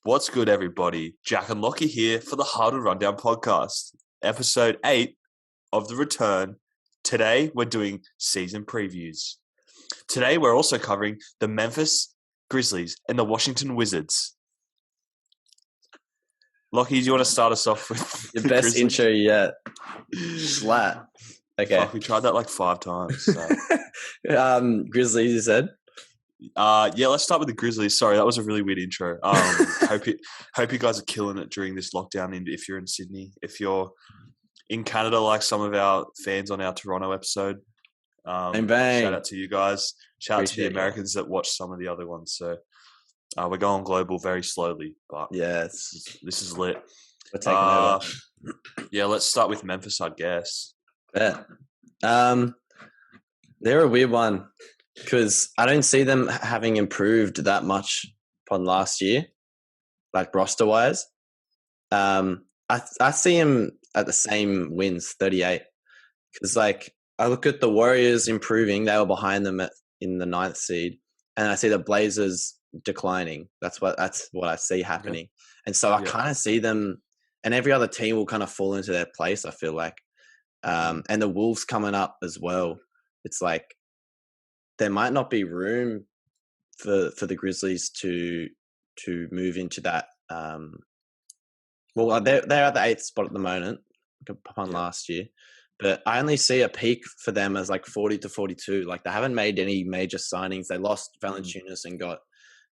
What's good, everybody? Jack and Lockie here for the Huddle Rundown podcast, episode 8 of The Return. Today, we're doing season previews. Today, we're also covering the Memphis Grizzlies and the Washington Wizards. Lockie, do you want to start us off with the best Grizzlies? intro yet? Slat. Okay. Fuck, we tried that like 5 times. So. Grizzlies, you said? Yeah, let's start with the Grizzlies. Sorry, that was a really weird intro. Hope you guys are killing it during this lockdown. If you're in Sydney, if you're in Canada, like some of our fans on our Toronto episode, bang, bang. Shout out to you guys. Shout out to the Americans that watched some of the other ones. So we're going global very slowly, but yes, this is lit. We're taking over. Yeah, let's start with Memphis, I guess. Yeah. They're a weird one. Because I don't see them having improved that much upon last year, like roster-wise. I see them at the same wins, 38. Because, like, I look at the Warriors improving. They were behind them in the 9th seed. And I see the Blazers declining. That's what I see happening. Yeah. And so I kind of see them, and every other team will kind of fall into their place, I feel like. And the Wolves coming up as well. It's like, there might not be room for the Grizzlies to move into that. Well, they're at the 8th spot at the moment upon last year, but I only see a peak for them as like 40 to 42. Like they haven't made any major signings. They lost Valanciunas and got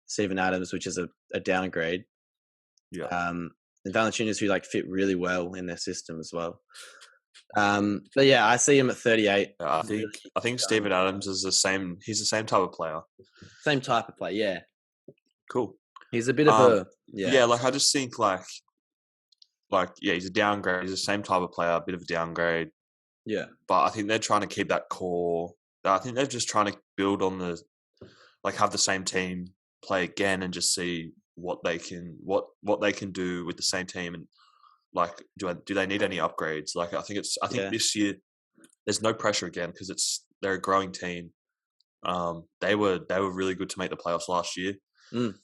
Steven Adams, which is a downgrade. Yeah, and Valanciunas who like fit really well in their system as well. But yeah, I see him at 38. I think Steven Adams is the same. He's the same type of player. Same type of player, yeah. Cool. He's a bit of a yeah. Like I just think like he's a downgrade. He's the same type of player, a bit of a downgrade. Yeah. But I think they're trying to keep that core. I think they're just trying to build on have the same team play again and just see what they can do with the same team. And like, do they need any upgrades? Like, I think this year there's no pressure again because they're a growing team. They were really good to make the playoffs last year, and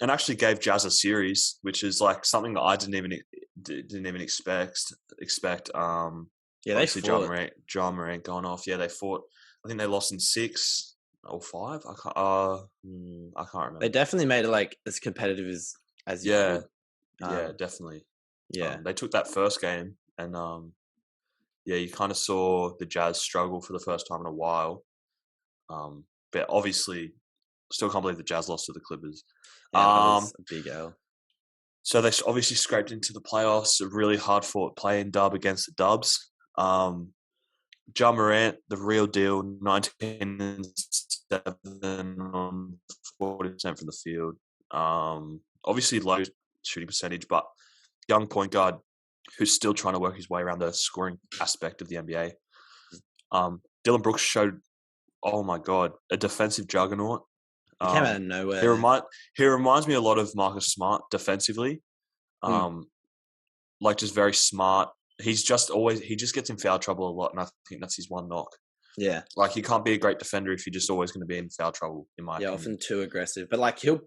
actually gave Jazz a series, which is like something that I didn't even expect. They fought. John Morant going off. Yeah, they fought. I think they lost in 6 or 5. I can't remember. They definitely made it like as competitive as you could. Yeah, definitely. Yeah, they took that first game, and you kind of saw the Jazz struggle for the first time in a while. But obviously, still can't believe the Jazz lost to the Clippers. Yeah, that was a big L. So they obviously scraped into the playoffs. A really hard fought play-in dub against the Dubs. Ja Morant, the real deal, 19 and 7 on 40% from the field. Obviously low shooting percentage, but young point guard who's still trying to work his way around the scoring aspect of the NBA. Dylan Brooks showed, oh my God, a defensive juggernaut. He came out of nowhere. He reminds me a lot of Marcus Smart defensively. Like just very smart. He just gets in foul trouble a lot, and I think that's his one knock. Yeah. Like, you can't be a great defender if you're just always going to be in foul trouble, in my opinion. Often too aggressive. But, like, as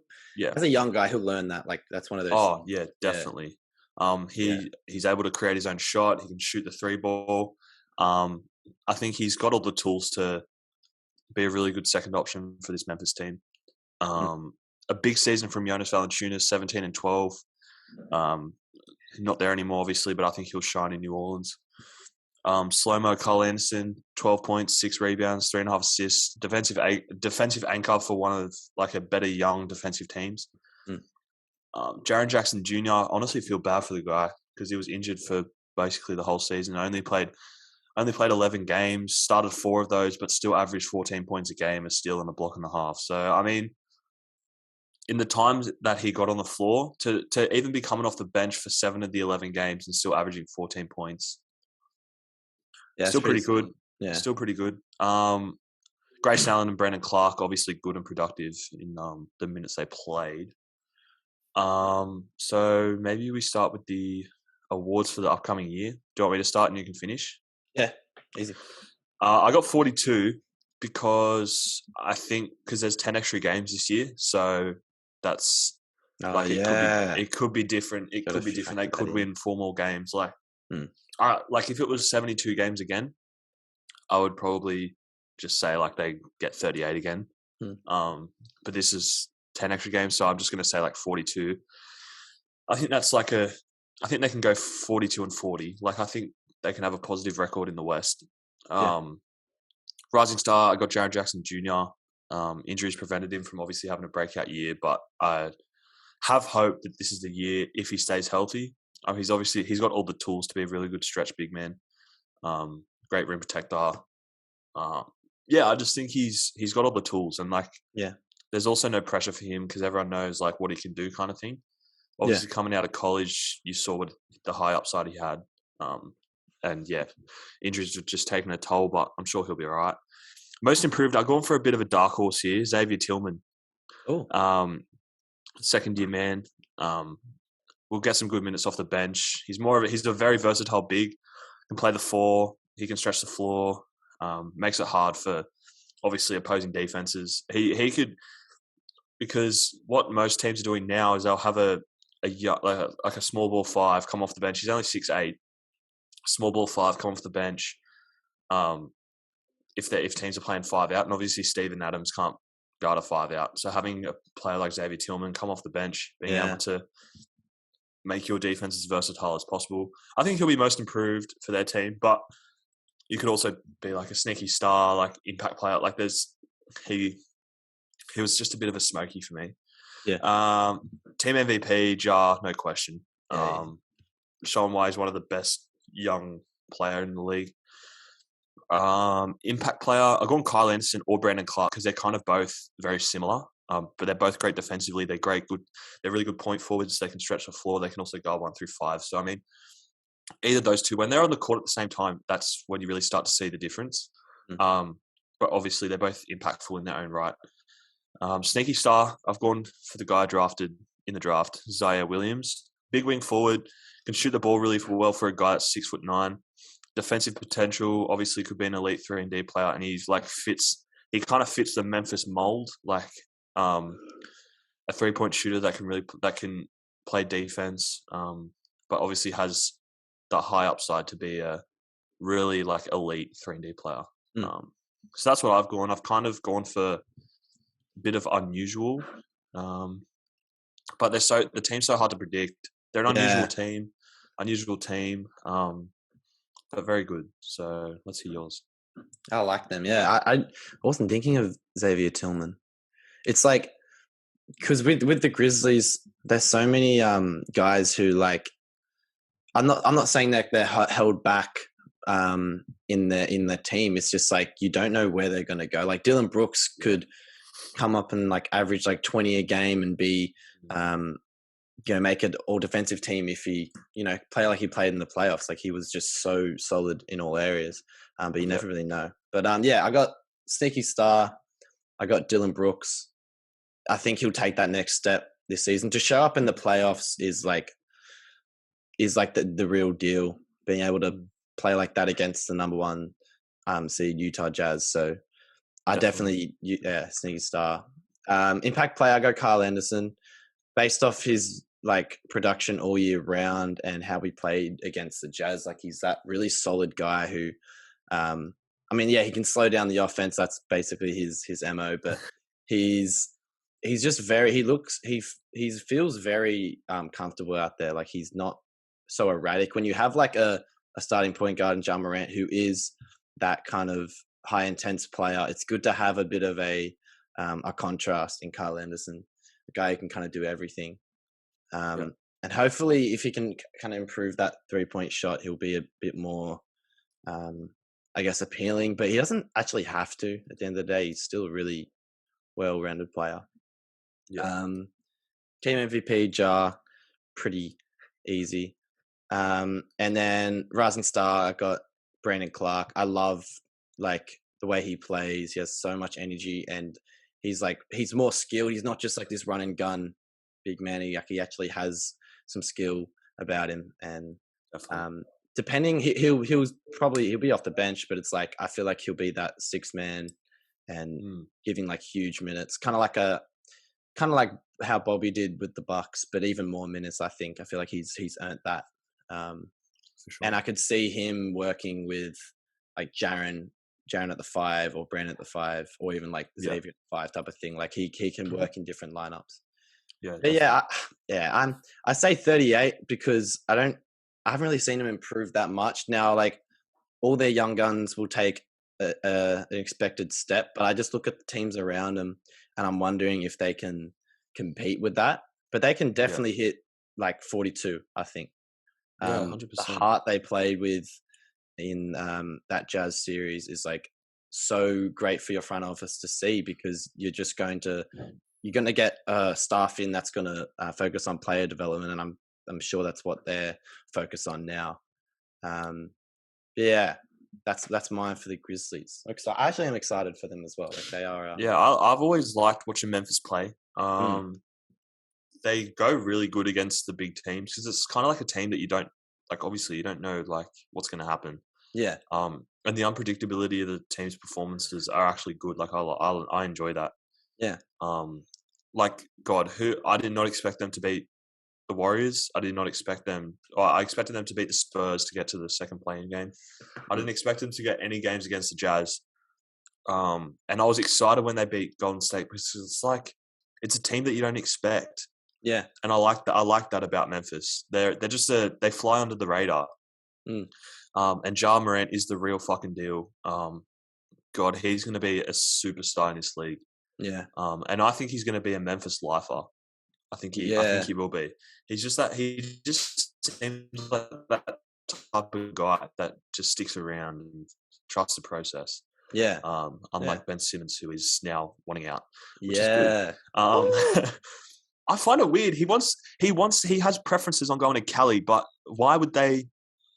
a young guy, he'll learn that. Like, that's one of those. Oh, yeah, definitely. Yeah. He's able to create his own shot. He can shoot the 3 ball. I think he's got all the tools to be a really good second option for this Memphis team. A big season from Jonas Valanciunas, 17 and 12. Not there anymore, obviously, but I think he'll shine in New Orleans. Slow-mo Cole Anderson, 12 points, 6 rebounds, 3.5 assists. Defensive anchor for one of like a better young defensive teams. Jaren Jackson Jr. I honestly feel bad for the guy because he was injured for basically the whole season. Only played 11 games, started 4 of those, but still averaged 14 points a game, a steal and a block and a half. So I mean, in the times that he got on the floor, to even be coming off the bench for 7 of the 11 games and still averaging 14 points. Yeah, still pretty good. Yeah. Still pretty good. Grayson Allen and Brandon Clark, obviously good and productive in the minutes they played. So maybe we start with the awards for the upcoming year. Do you want me to start and you can finish? Yeah, easy. I got 42 because there's 10 extra games this year. So that's Oh Like yeah, it could be different. It gotta could be different. They factor that could in. win 4 more games. Like, Mm. like if it was 72 games again, I would probably just say like they get 38 again. Mm. But this is 10 extra games, so I'm just going to say like 42. I think that's like I think they can go 42 and 40. Like I think they can have a positive record in the West. Yeah. Rising star, I got Jaren Jackson Jr. Injuries prevented him from obviously having a breakout year, but I have hope that this is the year if he stays healthy. He's got all the tools to be a really good stretch big man. Great rim protector. Yeah, I just think he's got all the tools, and like there's also no pressure for him because everyone knows like what he can do, kind of thing. Obviously, coming out of college, you saw what the high upside he had, and yeah, injuries have just taken a toll, but I'm sure he'll be all right. Most improved, I've gone for a bit of a dark horse here, Xavier Tillman. Oh, Second year man. Will get some good minutes off the bench. He's a very versatile big. Can play the 4. He can stretch the floor. Makes it hard for obviously opposing defenses. He could, because what most teams are doing now is they'll have a small ball 5 come off the bench. He's only 6'8". Small ball 5 come off the bench. If teams are playing 5 out, and obviously Steven Adams can't guard a 5 out, so having a player like Xavier Tillman come off the bench, being able to make your defense as versatile as possible, I think he'll be most improved for their team. But you could also be like a sneaky star, like impact player. Like he was just a bit of a smoky for me. Yeah. Team MVP, Ja, no question. Showing why he's one of the best young player in the league. Impact player, I've gone Kyle Anderson or Brandon Clark because they're kind of both very similar. But they're both great defensively. They're really good point forwards. They can stretch the floor. They can also go 1 through 5. So I mean, either of those two, when they're on the court at the same time, that's when you really start to see the difference. Mm. But obviously they're both impactful in their own right. Sneaky star, I've gone for the guy drafted in the draft, Zaya Williams. Big wing forward, can shoot the ball really well for a guy that's 6'9". Defensive potential, obviously could be an elite 3-and-D player, and he kind of fits the Memphis mold, like a 3-point shooter that can play defense, but obviously has the high upside to be a really like elite 3-and-D player. So that's what I've gone. I've kind of gone for a bit of unusual, but the team's so hard to predict. They're an unusual team, but very good. So let's hear yours. I like them. Yeah, I wasn't thinking of Xavier Tillman. It's like, because with the Grizzlies, there's so many guys who like. I'm not saying that they're held back in the team. It's just like you don't know where they're going to go. Like Dylan Brooks could come up and like average like 20 a game and be make an all defensive team if he play like he played in the playoffs. Like he was just so solid in all areas. But you never really know. But I got sneaky star. I got Dylan Brooks. I think he'll take that next step this season. To show up in the playoffs is like the real deal. Being able to play like that against the number 1 seed Utah Jazz. So I definitely sneaky star. Impact player, I go Kyle Anderson. Based off his like production all year round and how we played against the Jazz, like he's that really solid guy who, he can slow down the offense. That's basically his MO. But he's just he feels very comfortable out there. Like he's not so erratic. When you have like a starting point guard in Marant who is that kind of high intense player, it's good to have a bit of a contrast in Kyle Anderson, a guy who can kind of do everything. And hopefully if he can kind of improve that 3-point shot, he'll be a bit more, appealing, but he doesn't actually have to. At the end of the day, he's still a really well-rounded player. Team MVP, Ja, pretty easy. And then rising star, I got Brandon Clark. I love like the way he plays. He has so much energy, and he's more skilled. He's not just like this run and gun big man. He actually has some skill about him. And depending, he'll be off the bench, but it's like I feel like he'll be that 6 man and giving like huge minutes, kind of like how Bobby did with the Bucks, but even more minutes. I feel like he's earned that. For sure. And I could see him working with like Jaren at the 5 or Brandon at the 5 or even like Xavier at the 5 type of thing. Like he can work in different lineups. Yeah, but I say 38 because I haven't really seen him improve that much. Now, like all their young guns will take an expected step, but I just look at the teams around them and I'm wondering if they can compete with that. But they can definitely hit like 42, I think. 100%. The heart they played with in that Jazz series is like so great for your front office to see, because you're going to get staff in that's going to focus on player development, and I'm sure that's what they're focused on now. That's mine for the Grizzlies. I actually am excited for them as well. Like they are. I've always liked watching Memphis play. They go really good against the big teams because it's kind of like a team that you don't like. Obviously, you don't know like what's going to happen. Yeah. And the unpredictability of the team's performances are actually good. Like I enjoy that. Yeah. Like God, I did not expect them to beat the Warriors. I did not expect them. I expected them to beat the Spurs to get to the second playing game. I didn't expect them to get any games against the Jazz. And I was excited when they beat Golden State because it's like it's a team that you don't expect. Yeah. And I like that. I like that about Memphis. They're just they fly under the radar. And Ja Morant is the real fucking deal. God, he's going to be a superstar in this league. Yeah. And I think he's going to be a Memphis lifer. I think he will be. He just seems like that type of guy that just sticks around and trusts the process. Yeah. Unlike Ben Simmons, who is now wanting out. Which is good. I find it weird. He has preferences on going to Cali, but why would they?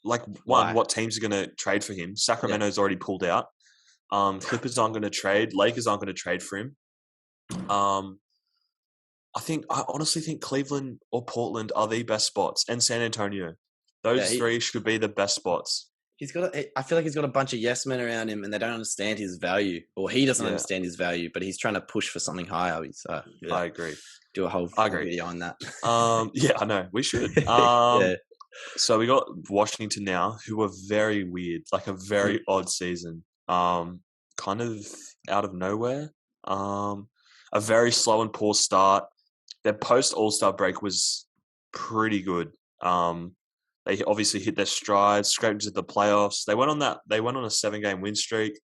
Like, what teams are going to trade for him? Sacramento's already pulled out. Clippers aren't going to trade. Lakers aren't going to trade for him. I honestly think Cleveland or Portland are the best spots, and San Antonio. Those three should be the best spots. I feel like he's got a bunch of yes men around him, and they don't understand his value, or he doesn't understand his value. But he's trying to push for something higher. I agree. Do a whole video on that. I know we should. So we got Washington now, who are very weird, like a very odd season. Kind of out of nowhere. A very slow and poor start. Their post All-Star break was pretty good. They obviously hit their stride, scraped into the playoffs. They went on a 7-game win streak.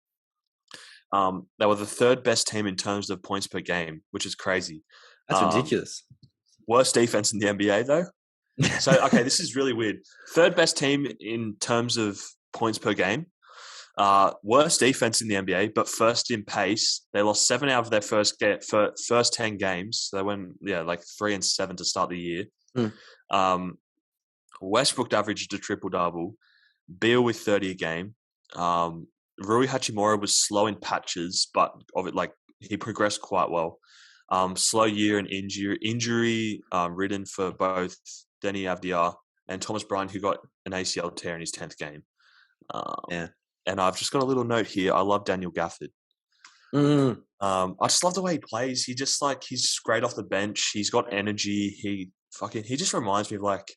They were the third best team in terms of points per game, which is crazy. That's ridiculous. Worst defense in the NBA, though. So, okay, this is really weird. Third best team in terms of points per game. Worst defense in the NBA, but first in pace. They lost 7 out of their first 10 games. They went 3-7 to start the year. Westbrook averaged a triple-double. Beal with 30 a game. Rui Hachimura was slow in patches, but he progressed quite well. Slow year and injury ridden for both Denny Avdiar and Thomas Bryant, who got an ACL tear in his 10th game. And I've just got a little note here. I love Daniel Gafford. I just love the way he plays. He's just great off the bench. He's got energy. He just reminds me of a lot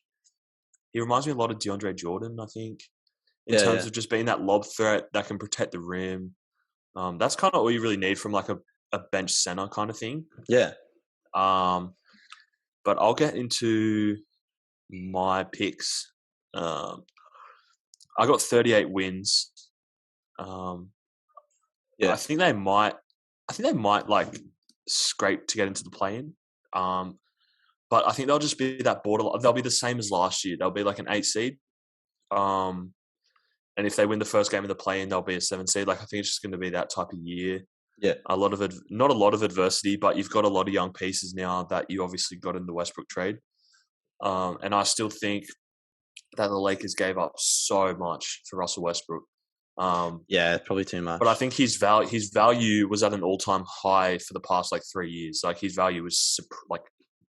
of DeAndre Jordan, I think, in terms of just being that lob threat that can protect the rim. That's kind of all you really need from like a bench center kind of thing. Yeah. But I'll get into my picks. I got 38 wins. I think they might like scrape to get into the play-in. But I think they'll just be that borderline. They'll be the same as last year. They'll be like an 8 seed. And if they win the first game of the play-in, they'll be a 7 seed. Like I think it's just going to be that type of year. Yeah. Not a lot of adversity, but you've got a lot of young pieces now that you obviously got in the Westbrook trade. And I still think that the Lakers gave up so much for Russell Westbrook. Probably too much. But I think his value was at an all-time high for the past 3 years. Like his value was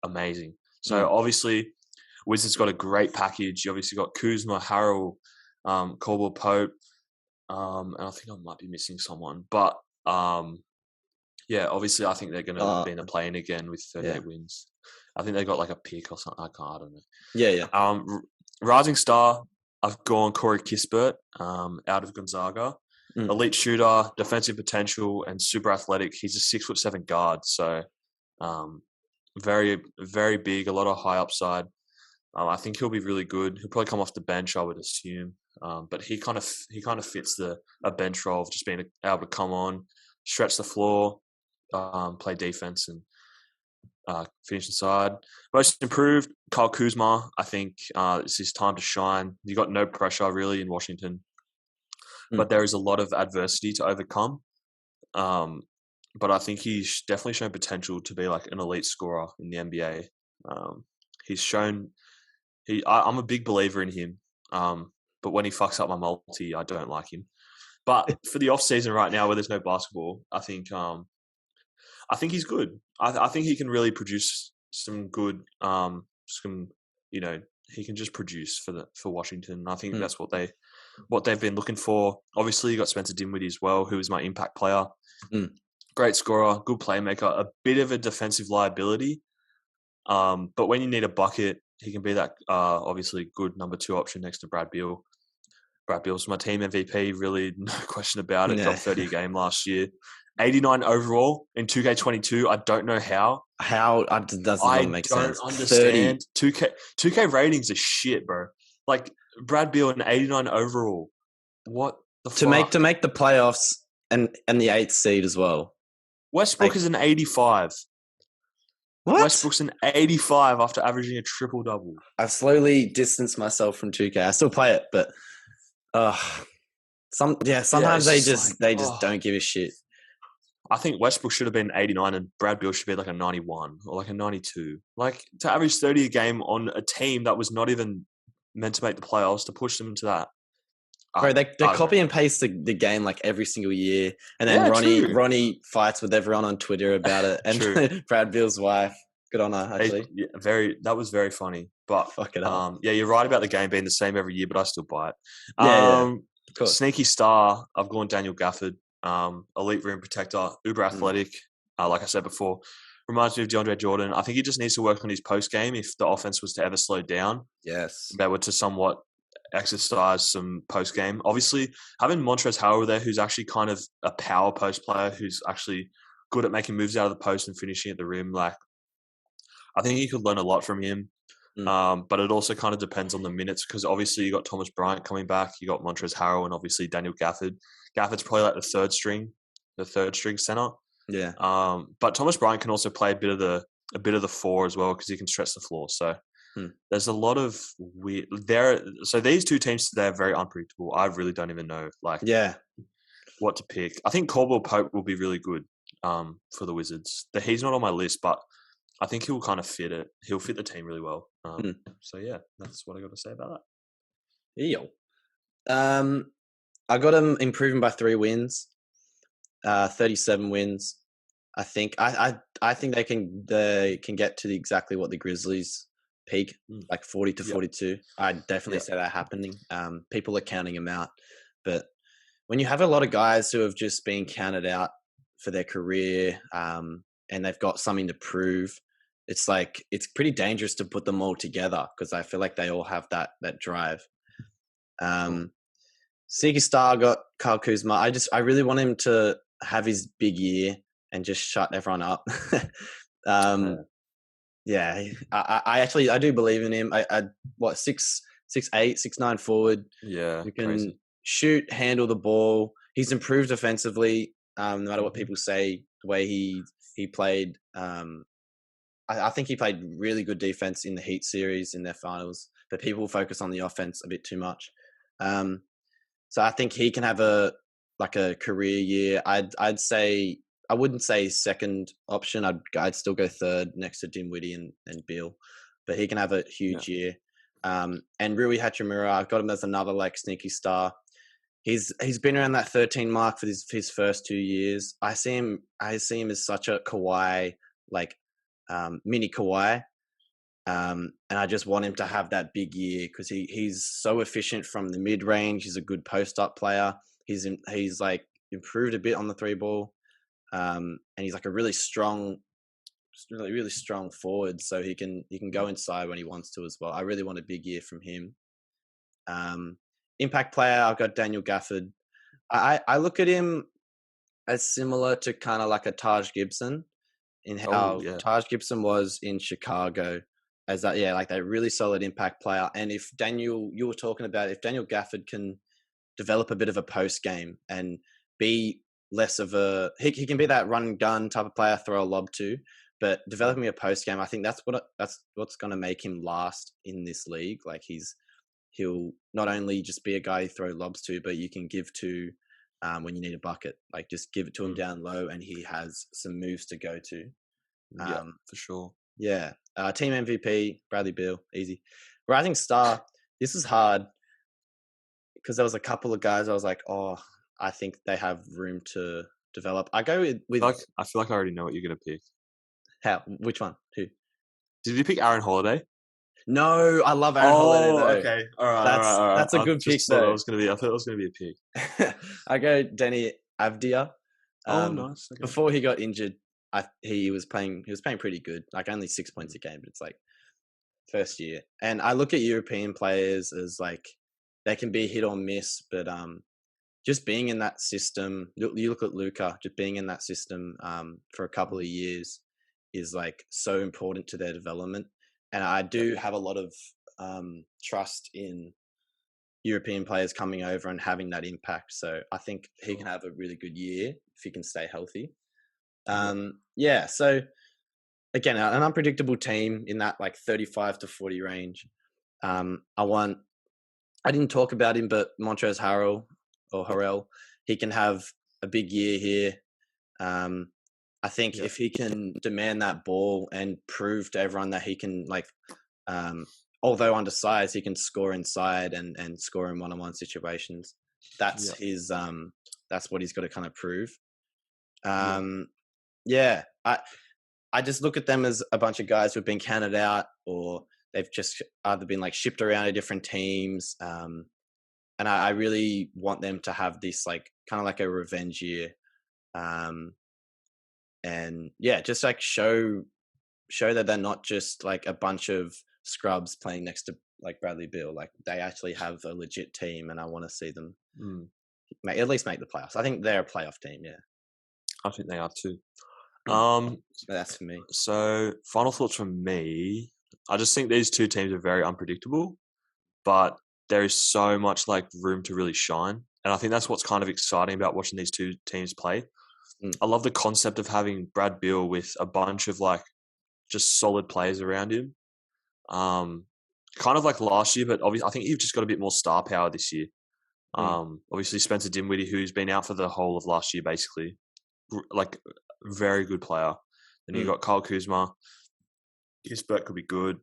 amazing. So obviously, Wizards got a great package. You obviously got Kuzma, Harrell, Caldwell Pope, and I think I might be missing someone. But obviously, I think they're going to be in a play-in again with 38 wins. I think they got like a pick or something. I don't know. Yeah. Rising star, I've gone Corey Kissbert out of Gonzaga. Elite shooter, defensive potential, and super athletic. He's a 6'7" guard, so very, very big. A lot of high upside. I think he'll be really good. He'll probably come off the bench, I would assume. But he kind of fits a bench role of just being able to come on, stretch the floor, play defense, and finish inside. Most improved, Kyle Kuzma. I think it's his time to shine. You got no pressure really in Washington, but there is a lot of adversity to overcome. But I think he's definitely shown potential to be like an elite scorer in the NBA. He's shown. I'm a big believer in him. But when he fucks up my multi, I don't like him. But for the off season right now, where there's no basketball, I think he's good. I think he can really produce some good, he can just produce for Washington. I think that's what they've been looking for. Obviously, you got Spencer Dinwiddie as well, who is my impact player. Great scorer, good playmaker, a bit of a defensive liability. But when you need a bucket, he can be that obviously good number 2 option next to Brad Beal. Brad Beal's my team MVP, really, no question about it. Got 30 a game last year. 89 overall in 2K22. I don't know how. Doesn't make sense. I don't understand. 2K ratings are shit, bro. Like Brad Beal an 89 overall. What the fuck? To make the playoffs and the 8th seed as well. Westbrook is an 85. What? Westbrook's an 85 after averaging a triple-double. I've slowly distanced myself from 2K. I still play it, but sometimes they just don't give a shit. I think Westbrook should have been 89 and Brad Beal should be like a 91 or like a 92. Like to average 30 a game on a team that was not even meant to make the playoffs, to push them into that. Bro, they copy and paste the game like every single year, and then Ronnie fights with everyone on Twitter about it, and Brad Beal's wife. Good on her, actually. That was very funny. But fuck it up. You're right about the game being the same every year, but I still buy it. Of course. Sneaky star, I've gone Daniel Gafford. Elite rim protector, uber athletic. Like I said before, reminds me of DeAndre Jordan. I think he just needs to work on his post game if the offense was to ever slow down. Yes, they were to somewhat exercise some post game. Obviously, having Montrezl Harrell there, who's actually kind of a power post player, who's actually good at making moves out of the post and finishing at the rim. Like, I think you could learn a lot from him. But it also kind of depends on the minutes, because obviously you got Thomas Bryant coming back, you got Montrezl Harrell, and obviously Daniel Gafford. Gafford's probably like the third string center. Yeah. But Thomas Bryant can also play a bit of the 4 as well, because he can stretch the floor. So there's a lot of weird there. So these two teams today are very unpredictable. I really don't even know what to pick. I think Caldwell Pope will be really good for the Wizards. He's not on my list, but I think he'll kind of fit it. He'll fit the team really well. So yeah, that's what I got to say about that. I got him improving by 3 wins, 37 wins. I think I think they can get to exactly what the Grizzlies peak, like 40 to 42. I definitely say that happening. People are counting them out, but when you have a lot of guys who have just been counted out for their career, and they've got something to prove, it's like it's pretty dangerous to put them all together, because I feel like they all have that drive. Sneaky star got Kyle Kuzma. I really want him to have his big year and just shut everyone up. I do believe in him. I 6'8", 6'9" forward. Yeah, who can shoot, handle the ball. He's improved offensively. No matter what people say, the way he played. I think he played really good defense in the Heat series in their finals, but people focus on the offense a bit too much. So I think he can have a career year. I'd say, I wouldn't say second option. I'd still go third next to Dinwiddie and Beal, but he can have a huge year. And Rui Hachimura, I've got him as another sneaky star. He's been around that 13 mark for his first 2 years. I see him as such a Kawhi, mini Kawhi. And I just want him to have that big year, because he's so efficient from the mid range. He's a good post up player. He's improved a bit on the 3 ball. And he's a really strong really, really strong forward, so he can go inside when he wants to as well. I really want a big year from him. Impact player, I've got Daniel Gafford. I look at him as similar to kind of like a Taj Gibson in how Taj Gibson was in Chicago, as that like that really solid impact player. And if Daniel, you were talking about, if Daniel Gafford can develop a bit of a post game and be less of a he can be that run and gun type of player, throw a lob to, but developing a post game, I think that's what's going to make him last in this league. Like he'll not only just be a guy you throw lobs to, but you can give to when you need a bucket. Like just give it to him down low, and he has some moves to go to. For sure. Yeah. Team MVP, Bradley Beal, easy. Rising star, this is hard because there was a couple of guys I was like, oh, I think they have room to develop. I go with I feel like I already know what you're going to pick. How? Which one? Who? Did you pick Aaron Holiday? No, I love Aaron Holiday though. Okay. All right. That's a good pick though. I thought it was going to be a pick. I go Denny Avdia. Nice. Okay. Before he got injured, he was playing pretty good. Like only 6 points a game, but it's like first year. And I look at European players as like they can be hit or miss, but just being in that system, you look at Luka, just being in that system for a couple of years is like so important to their development. And I do have a lot of trust in European players coming over and having that impact. So I think he can have a really good year if he can stay healthy. So again, an unpredictable team in that like 35 to 40 range. I didn't talk about him, but Montrezl Harrell, he can have a big year here. I think if he can demand that ball and prove to everyone that he can, like, although undersized, he can score inside and score in one-on-one situations. That's his. That's what he's got to kind of prove. I just look at them as a bunch of guys who've been counted out, or they've just either been like shipped around to different teams. And I really want them to have this like kind of like a revenge year. And just like show that they're not just like a bunch of scrubs playing next to like Bradley Beal. Like they actually have a legit team, and I want to see them at least make the playoffs. I think they're a playoff team. Yeah, I think they are too. That's for me. So final thoughts from me. I just think these two teams are very unpredictable, but there is so much like room to really shine. And I think that's what's kind of exciting about watching these two teams play. I love the concept of having Brad Beal with a bunch of like just solid players around him. Kind of like last year, but obviously I think you've just got a bit more star power this year. Obviously Spencer Dinwiddie, who's been out for the whole of last year, basically, like very good player. Then you've got Kyle Kuzma. Kissbert could be good.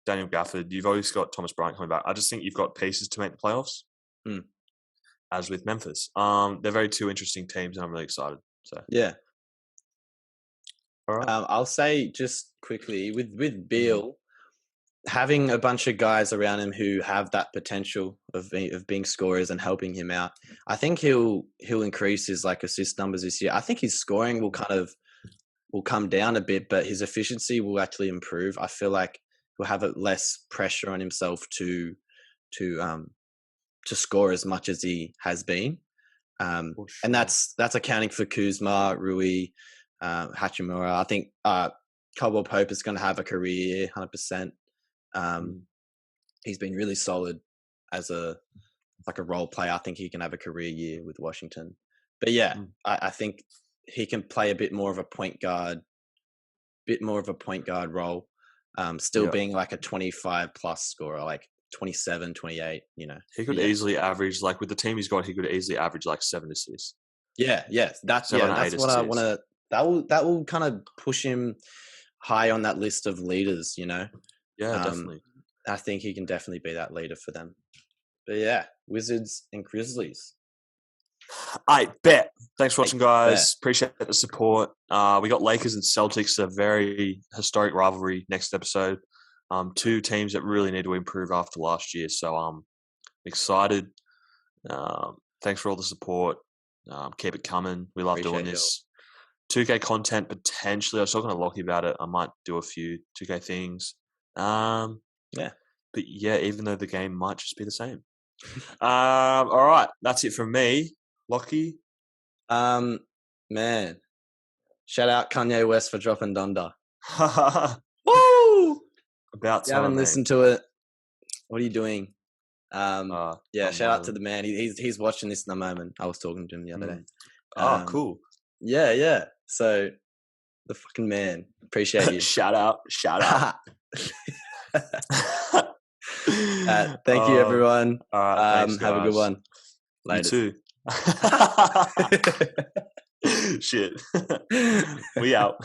Daniel Gafford. You've always got Thomas Bryant coming back. I just think you've got pieces to make the playoffs. As with Memphis, they're very two interesting teams, and I'm really excited. So yeah. All right. I'll say just quickly with Beal, having a bunch of guys around him who have that potential of being scorers and helping him out, I think he'll increase his like assist numbers this year. I think his scoring will come down a bit, but his efficiency will actually improve. I feel like he'll have less pressure on himself to score as much as he has been. And that's accounting for Kuzma, Rui, Hachimura. I think Caldwell Pope is going to have a career year, 100%. He's been really solid as a role player. I think he can have a career year with Washington. But I think he can play a bit more of a point guard role, still being like a 25 plus scorer, like 27, 28, you know. He could easily average, like with the team he's got, he could easily average like 7 assists. That's what I want to, that will kind of push him high on that list of leaders, you know. Definitely. I think he can definitely be that leader for them. But Wizards and Grizzlies. I bet. Thanks for watching, guys. Appreciate the support. We got Lakers and Celtics, a very historic rivalry next episode. Two teams that really need to improve after last year. So I'm excited. Thanks for all the support. Keep it coming. We love doing this. 2K content potentially. I was talking to Lockie about it. I might do a few 2K things. Yeah. But yeah, even though the game might just be the same. All right, that's it from me, Lockie. Man, shout out Kanye West for dropping Donda. Woo! About If you time, haven't mate. listened to it, what are you doing? I'm shout out to the man. He's watching this in the moment. I was talking to him the other day. Cool. Yeah. So the fucking man. Appreciate you. Shout out. Thank you, everyone. All right, thanks, have a good one. Later. You too. Shit. We out.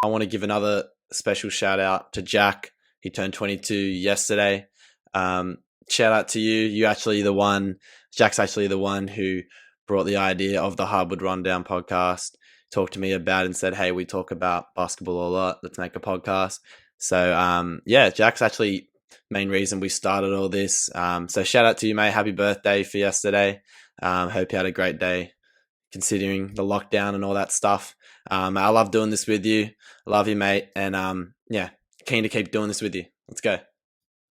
I want to give another special shout out to Jack. He turned 22 yesterday. Shout out to you. Jack's actually the one who brought the idea of the Hardwood Rundown podcast, talked to me about it and said, hey, we talk about basketball a lot. Let's make a podcast. So, Jack's actually main reason we started all this. So shout out to you, mate. Happy birthday for yesterday. Hope you had a great day considering the lockdown and all that stuff. I love doing this with you. I love you, mate. And keen to keep doing this with you. Let's go.